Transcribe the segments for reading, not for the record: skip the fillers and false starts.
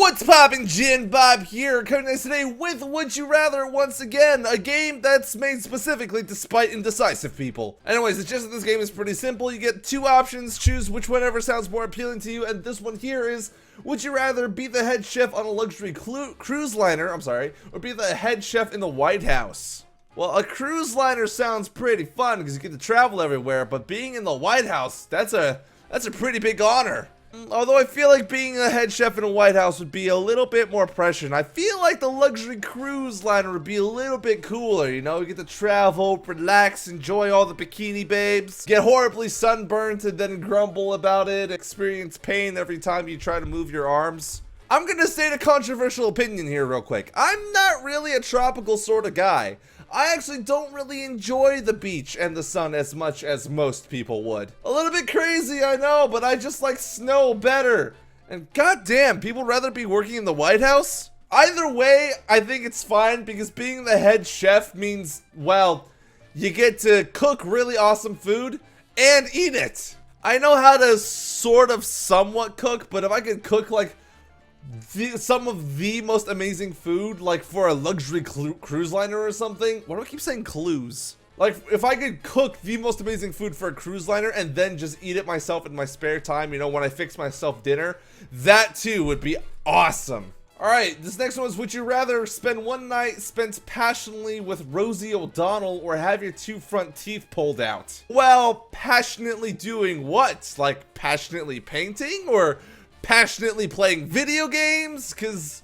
What's poppin', JinBop here, coming in today with Would You Rather once again, a game that's made specifically to spite indecisive people. Anyways, it's just that this game is pretty simple. You get two options, choose which whatever sounds more appealing to you, and this one here is, would you rather be the head chef on a luxury cruise liner, or be the head chef in the White House? Well, a cruise liner sounds pretty fun because you get to travel everywhere, but being in the White House, that's a pretty big honor. Although I feel like being a head chef in a White House would be a little bit more pressure, and I feel like the luxury cruise liner would be a little bit cooler, you know? You get to travel, relax, enjoy all the bikini babes, get horribly sunburned and then grumble about it, experience pain every time you try to move your arms. I'm gonna state a controversial opinion here real quick. I'm not really a tropical sort of guy. I actually don't really enjoy the beach and the sun as much as most people would. A little bit crazy, I know, but I just like snow better. And goddamn, people rather be working in the White House? Either way, I think it's fine because being the head chef means, well, you get to cook really awesome food and eat it. I know how to sort of somewhat cook, but if I could cook like some of the most amazing food, like for a luxury cruise liner or something. Why do I keep saying clues? Like, if I could cook the most amazing food for a cruise liner and then just eat it myself in my spare time, you know, when I fix myself dinner, that too would be awesome. Alright, this next one is, would you rather spend one night spent passionately with Rosie O'Donnell or have your two front teeth pulled out? Well, passionately doing what? Like, passionately painting or passionately playing video games? Because,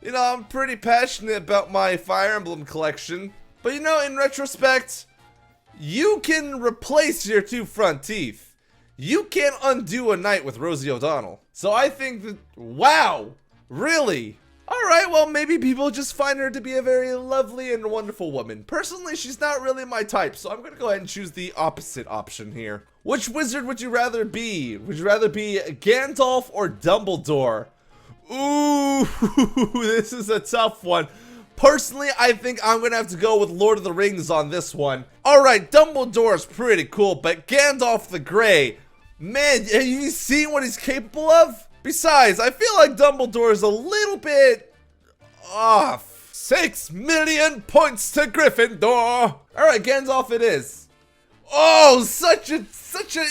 you know, I'm pretty passionate about my Fire Emblem collection. But, you know, in retrospect, you can replace your two front teeth. You can't undo a night with Rosie O'Donnell. So I think that, wow, really? Alright, well, maybe people just find her to be a very lovely and wonderful woman. Personally, she's not really my type, so I'm gonna go ahead and choose the opposite option here. Which wizard would you rather be? Would you rather be Gandalf or Dumbledore? Ooh, this is a tough one. Personally, I think I'm gonna have to go with Lord of the Rings on this one. Alright, Dumbledore's pretty cool, but Gandalf the Grey, man, have you seen what he's capable of? Besides, I feel like Dumbledore is a little bit off. 6 million points to Gryffindor. Alright, Gandalf it is. Oh, such an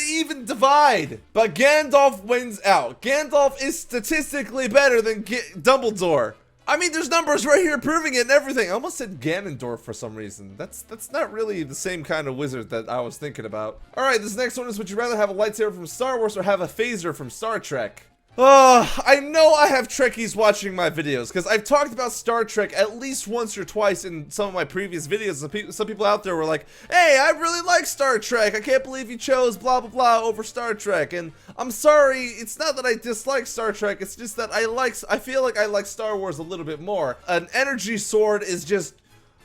even divide. But Gandalf wins out. Gandalf is statistically better than Dumbledore. I mean, there's numbers right here proving it and everything. I almost said Ganondorf for some reason. That's not really the same kind of wizard that I was thinking about. Alright, this next one is, would you rather have a lightsaber from Star Wars or have a phaser from Star Trek? I know I have Trekkies watching my videos because I've talked about Star Trek at least once or twice in some of my previous videos. Some people out there were like, hey, I really like Star Trek. I can't believe you chose blah, blah, blah over Star Trek. And I'm sorry, it's not that I dislike Star Trek. It's just that I feel like I like Star Wars a little bit more. An energy sword is just,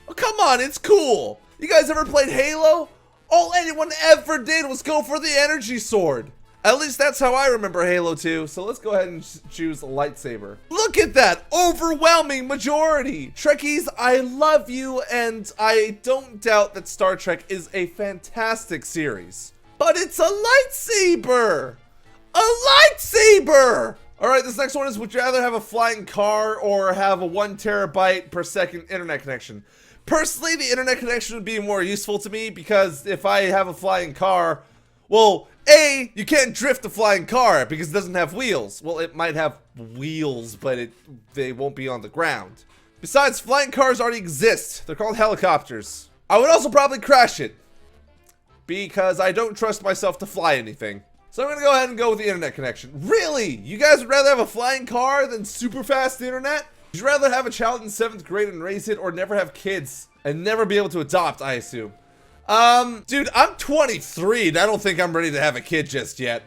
oh, come on, it's cool. You guys ever played Halo? All anyone ever did was go for the energy sword. At least that's how I remember Halo 2, so let's go ahead and choose a lightsaber. Look at that overwhelming majority! Trekkies, I love you, and I don't doubt that Star Trek is a fantastic series. But it's a lightsaber! A lightsaber! Alright, this next one is, would you rather have a flying car or have a 1 terabyte per second internet connection? Personally, the internet connection would be more useful to me because if I have a flying car, well, A, you can't drift a flying car because it doesn't have wheels. Well, it might have wheels, but they won't be on the ground. Besides, flying cars already exist. They're called helicopters. I would also probably crash it because I don't trust myself to fly anything. So I'm gonna go ahead and go with the internet connection. Really? You guys would rather have a flying car than super fast internet? Would you rather have a child in 7th grade and raise it, or never have kids and never be able to adopt, I assume? Dude, I'm 23 and I don't think I'm ready to have a kid just yet.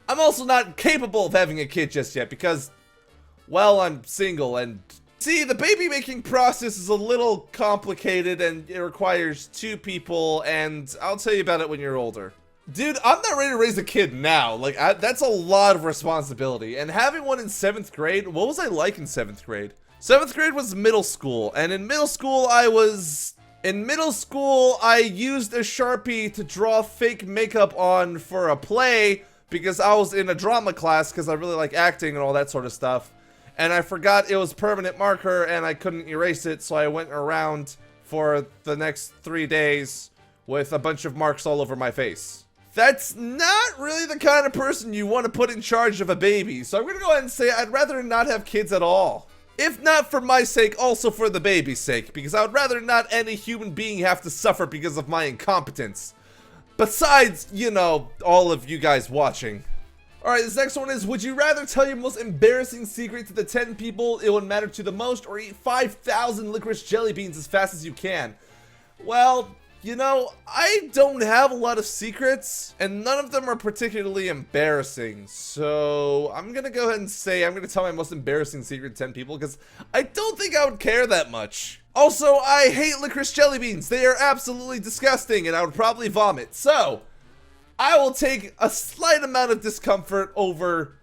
I'm also not capable of having a kid just yet because, well, I'm single and... See, the baby making process is a little complicated and it requires 2 people, and I'll tell you about it when you're older. Dude, I'm not ready to raise a kid now. Like, that's a lot of responsibility. And having one in 7th grade, what was I like in 7th grade? 7th grade was middle school, and in middle school I used a Sharpie to draw fake makeup on for a play because I was in a drama class because I really like acting and all that sort of stuff. and I forgot it was permanent marker and I couldn't erase it, so I went around for the next 3 days with a bunch of marks all over my face. That's not really the kind of person you want to put in charge of a baby, so I'm gonna go ahead and say I'd rather not have kids at all. If not for my sake, also for the baby's sake, because I would rather not any human being have to suffer because of my incompetence. Besides, you know, all of you guys watching. Alright, this next one is, would you rather tell your most embarrassing secret to the 10 people it would matter to the most, or eat 5,000 licorice jelly beans as fast as you can? Well, you know, I don't have a lot of secrets, and none of them are particularly embarrassing, so I'm gonna go ahead and say I'm gonna tell my most embarrassing secret to 10 people, because I don't think I would care that much. Also, I hate licorice jelly beans. They are absolutely disgusting, and I would probably vomit, so I will take a slight amount of discomfort over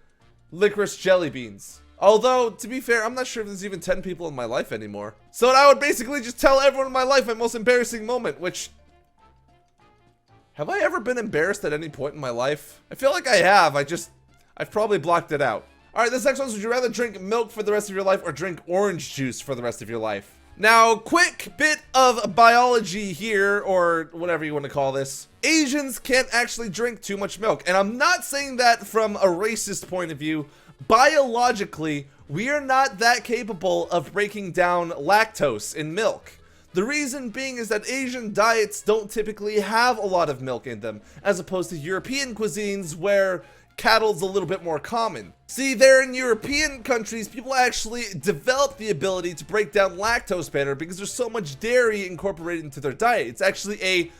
licorice jelly beans. Although, to be fair, I'm not sure if there's even 10 people in my life anymore. So I would basically just tell everyone in my life my most embarrassing moment, which... Have I ever been embarrassed at any point in my life? I feel like I have, I've probably blocked it out. Alright, this next one is, would you rather drink milk for the rest of your life or drink orange juice for the rest of your life? Now, quick bit of biology here, or whatever you want to call this. Asians can't actually drink too much milk, and I'm not saying that from a racist point of view. Biologically, we are not that capable of breaking down lactose in milk. The reason being is that Asian diets don't typically have a lot of milk in them, as opposed to European cuisines where cattle's a little bit more common. See, there in European countries, people actually develop the ability to break down lactose better because there's so much dairy incorporated into their diet. It's actually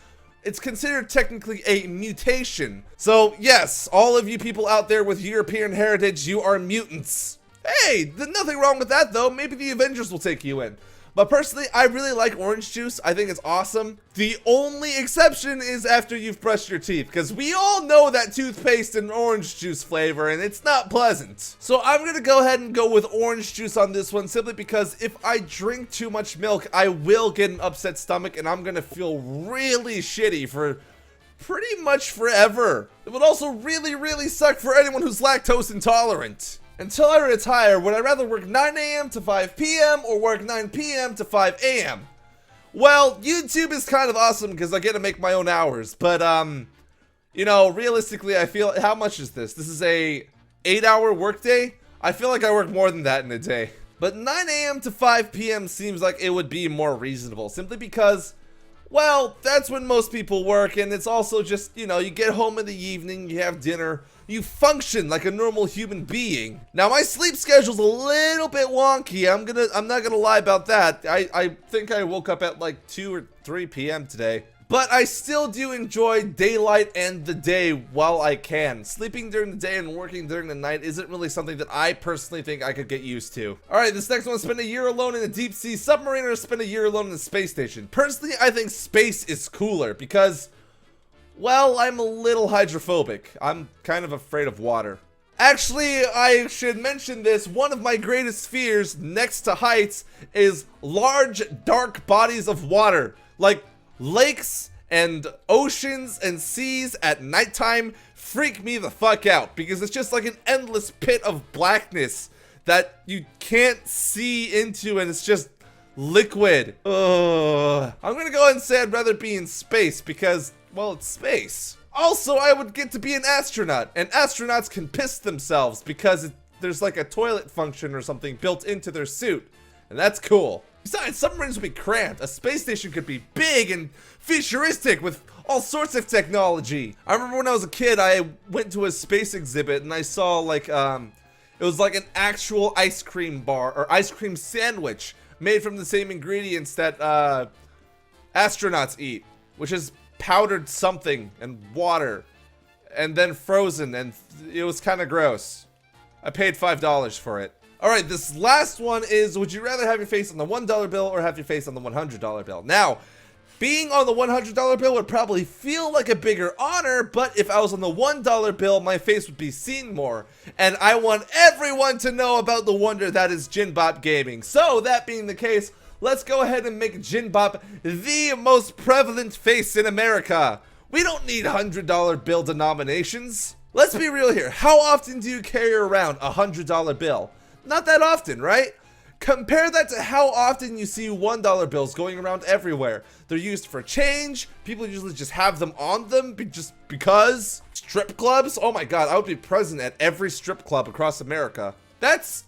it's considered technically a mutation. So yes, all of you people out there with European heritage, you are mutants. Hey, there's nothing wrong with that though. Maybe the Avengers will take you in. But personally, I really like orange juice. I think it's awesome. The only exception is after you've brushed your teeth, because we all know that toothpaste and orange juice flavor, and it's not pleasant. So I'm gonna go ahead and go with orange juice on this one, simply because if I drink too much milk, I will get an upset stomach, and I'm gonna feel really shitty for pretty much forever. It would also really, really suck for anyone who's lactose intolerant. Until I retire, would I rather work 9 a.m. to 5 p.m. or work 9 p.m. to 5 a.m.? Well, YouTube is kind of awesome because I get to make my own hours, but you know, realistically, I feel, how much is this? This is a 8-hour workday? I feel like I work more than that in a day. But 9 a.m. to 5 p.m. seems like it would be more reasonable, simply because, well, that's when most people work, and it's also just, you know, you get home in the evening, you have dinner, you function like a normal human being. Now, my sleep schedule's a little bit wonky. I'm not gonna lie about that. I think I woke up at like 2 or 3 p.m. today. But I still do enjoy daylight and the day while I can. Sleeping during the day and working during the night isn't really something that I personally think I could get used to. Alright, this next one, spend a year alone in a deep sea submarine or spend a year alone in a space station. Personally, I think space is cooler because, well, I'm a little hydrophobic. I'm kind of afraid of water. Actually, I should mention this. One of my greatest fears, next to heights, is large, dark bodies of water. Like lakes and oceans and seas at nighttime freak me the fuck out because it's just like an endless pit of blackness that you can't see into, and it's just liquid. Ugh. I'm gonna go ahead and say I'd rather be in space because, well, it's space. Also, I would get to be an astronaut, and astronauts can piss themselves because there's like a toilet function or something built into their suit, and that's cool. Besides, submarines would be cramped. A space station could be big and futuristic with all sorts of technology. I remember when I was a kid, I went to a space exhibit and I saw like, it was like an actual ice cream bar or ice cream sandwich made from the same ingredients that astronauts eat, which is powdered something and water and then frozen, and it was kind of gross. I paid $5 for it. Alright, this last one is, would you rather have your face on the $1 bill or have your face on the $100 bill? Now, being on the $100 bill would probably feel like a bigger honor, but if I was on the $1 bill, my face would be seen more. And I want everyone to know about the wonder that is JinBop gaming. So, that being the case, let's go ahead and make JinBop the most prevalent face in America. We don't need $100 bill denominations. Let's be real here. How often do you carry around a $100 bill? Not that often, right? Compare that to how often you see $1 bills going around everywhere. They're used for change. People usually just have them on them just because. Strip clubs? Oh my god, I would be present at every strip club across America. That's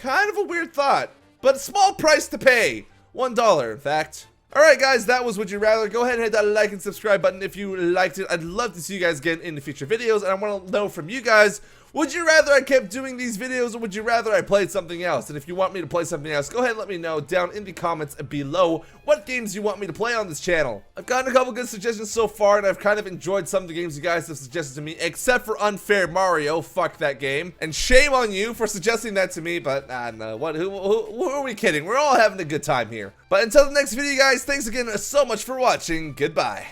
kind of a weird thought, but a small price to pay. $1, in fact. Alright guys, that was Would You Rather. Go ahead and hit that like and subscribe button if you liked it. I'd love to see you guys again in the future videos, and I want to know from you guys, would you rather I kept doing these videos, or would you rather I played something else? And if you want me to play something else, go ahead and let me know down in the comments below what games you want me to play on this channel. I've gotten a couple good suggestions so far, and I've kind of enjoyed some of the games you guys have suggested to me, except for Unfair Mario. Fuck that game. And shame on you for suggesting that to me, but no, who are we kidding? We're all having a good time here. But until the next video, guys, thanks again so much for watching. Goodbye.